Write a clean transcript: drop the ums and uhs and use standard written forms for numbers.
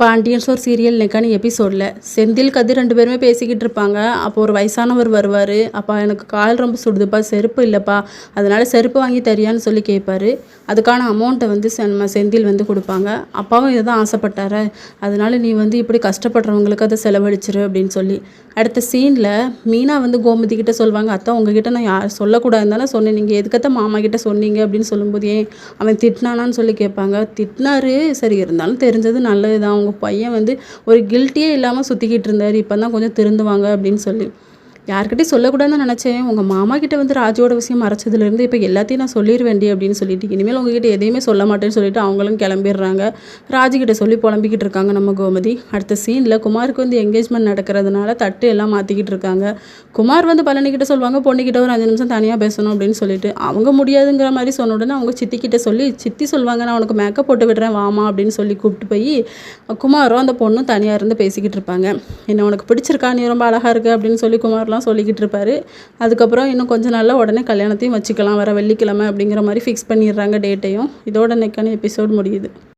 Pandian store serial இன்னைக்கான எபிசோடில் செந்தில் கதிர் 2 பேருமே பேசிக்கிட்டு இருப்பாங்க. அப்போ ஒரு வயசானவர் வருவார். அப்பா எனக்கு கால் ரொம்ப சுடுதுப்பா, செருப்பு இல்லைப்பா, அதனால் செருப்பு வாங்கி தரியான்னு சொல்லி கேட்பாரு. அதுக்கான அமௌண்ட்டை வந்து செந்தில் வந்து கொடுப்பாங்க. அப்பாவும் இதை தான் ஆசைப்பட்டாரு, அதனால் நீ வந்து இப்படி கஷ்டப்படுறவங்களுக்கு அதை செலவழிச்சிரு அப்படின்னு சொல்லி. அடுத்த சீனில் மீனா வந்து கோமதி கிட்ட சொல்லுவாங்க, அத்தை உங்ககிட்ட நான் சொல்லக்கூடாதுன்னு தானே சொன்னேன், நீங்கள் எதுக்கத்த மாமா கிட்ட சொன்னீங்க அப்படின்னு சொல்லும்போது ஏன் அவன் திட்டினானான்னு சொல்லி கேட்பாங்க. திட்டினாரு, சரி இருந்தாலும் தெரிஞ்சது நல்லது தான், உங்கள் பையன் வந்து ஒரு கில்ட்டியே இல்லாமல் சுற்றிக்கிட்டு இருந்தார், இப்போ தான் கொஞ்சம் திருந்துவாங்க அப்படின்னு சொல்லி. யார்கிட்டையும் சொல்லக்கூடாதுன்னு நினச்சேன், உங்கள் மாமா கிட்ட வந்து ராஜுவோட விஷயம் மறைச்சதுலேருந்து இப்போ எல்லாத்தையும் நான் சொல்லிடுவேண்டி அப்படின்னு சொல்லிட்டு இனிமேல் உங்ககிட்ட எதையுமே சொல்ல மாட்டேன்னு சொல்லிட்டு அவங்களும் கிளம்பிடுறாங்க. ராஜுகிட்ட சொல்லி புலம்பிக்கிட்டு இருக்காங்க நம்ம கோமதி. அடுத்த சீனில் குமாருக்கு வந்து என்கேஜ்மெண்ட் நடக்கிறதுனால தட்டு எல்லாம் மாற்றிக்கிட்டு இருக்காங்க. குமார் வந்து பழனிக்கிட்ட சொல்லுவாங்க, பொண்ணுக்கிட்ட ஒரு 5 நிமிஷம் தனியாக பேசணும் அப்படின்னு சொல்லிட்டு. அவங்க முடியாதுங்கிற மாதிரி சொன்ன உடனே அவங்க சித்திக்கிட்ட சொல்லி, சித்தி சொல்லுவாங்க நான் உனக்கு மேக்கப் போட்டு விடுறேன் வாமா அப்படின்னு சொல்லி கூப்பிட்டு போய் குமாரும் அந்த பொண்ணும் தனியாக இருந்து பேசிக்கிட்டு இருப்பாங்க. என்ன உனக்கு பிடிச்சிருக்கா, நீ ரொம்ப அழகாக இருக்கு அப்படின்னு சொல்லி குமார்லாம் சொல்லிக்கிட்டு இருப்பாரு. அதுக்கப்புறம் இன்னும் கொஞ்ச நாள்ல உடனே கல்யாணத்தையும் வச்சுக்கலாம், வர வெள்ளிக்கிழமை அப்படிங்கிற மாதிரி ஃபிக்ஸ் பண்ணிடுறாங்க டேட்டையும். இதோட இன்னைக்கான எபிசோட் முடியுது.